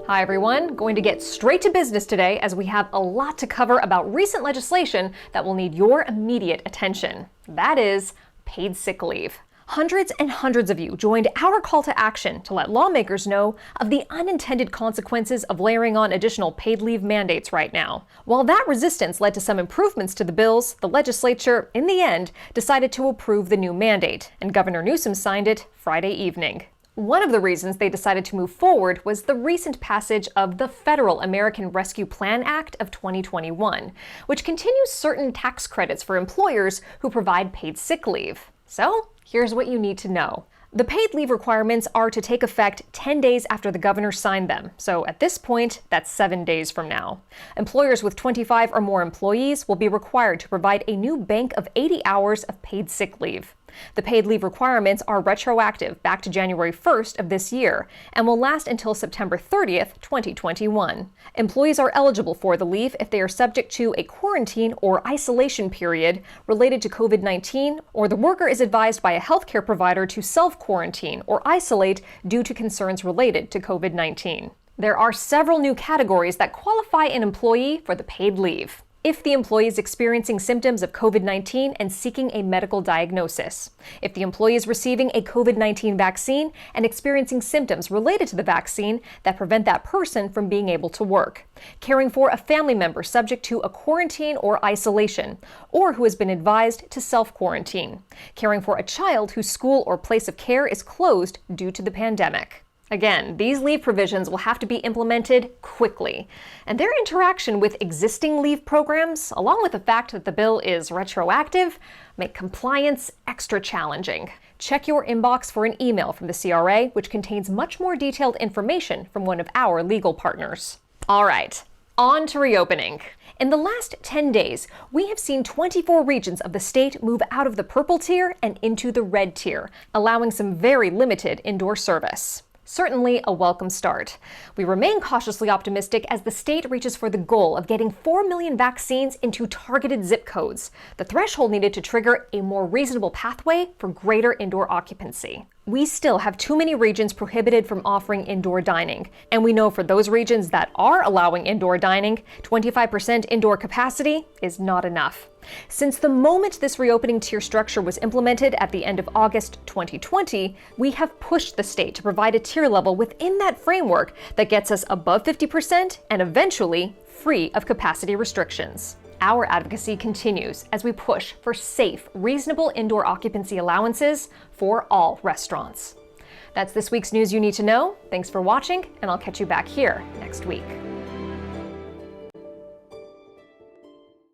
Hi everyone, going to get straight to business today as we have a lot to cover about recent legislation that will need your immediate attention. That is paid sick leave. Hundreds and hundreds of you joined our call to action to let lawmakers know of the unintended consequences of layering on additional paid leave mandates right now. While that resistance led to some improvements to the bills, the legislature, in the end, decided to approve the new mandate, and Governor Newsom signed it Friday evening. One of the reasons they decided to move forward was the recent passage of the Federal American Rescue Plan Act of 2021, which continues certain tax credits for employers who provide paid sick leave. So, here's what you need to know. The paid leave requirements are to take effect 10 days after the governor signed them, so at this point, that's 7 days from now. Employers with 25 or more employees will be required to provide a new bank of 80 hours of paid sick leave. The paid leave requirements are retroactive back to January 1st of this year and will last until September 30th, 2021. Employees are eligible for the leave if they are subject to a quarantine or isolation period related to COVID-19, or the worker is advised by a healthcare provider to self-quarantine or isolate due to concerns related to COVID-19. There are several new categories that qualify an employee for the paid leave. If the employee is experiencing symptoms of COVID-19 and seeking a medical diagnosis. If the employee is receiving a COVID-19 vaccine and experiencing symptoms related to the vaccine that prevent that person from being able to work. Caring for a family member subject to a quarantine or isolation, or who has been advised to self-quarantine. Caring for a child whose school or place of care is closed due to the pandemic. Again, these leave provisions will have to be implemented quickly, and their interaction with existing leave programs, along with the fact that the bill is retroactive, make compliance extra challenging. Check your inbox for an email from the CRA, which contains much more detailed information from one of our legal partners. All right, on to reopening. In the last 10 days, we have seen 24 regions of the state move out of the purple tier and into the red tier, allowing some very limited indoor service. Certainly a welcome start. We remain cautiously optimistic as the state reaches for the goal of getting 4 million vaccines into targeted zip codes, the threshold needed to trigger a more reasonable pathway for greater indoor occupancy. We still have too many regions prohibited from offering indoor dining, and we know for those regions that are allowing indoor dining, 25% indoor capacity is not enough. Since the moment this reopening tier structure was implemented at the end of August 2020, we have pushed the state to provide a tier level within that framework that gets us above 50% and eventually free of capacity restrictions. Our advocacy continues as we push for safe, reasonable indoor occupancy allowances for all restaurants. That's this week's news you need to know. Thanks for watching, and I'll catch you back here next week.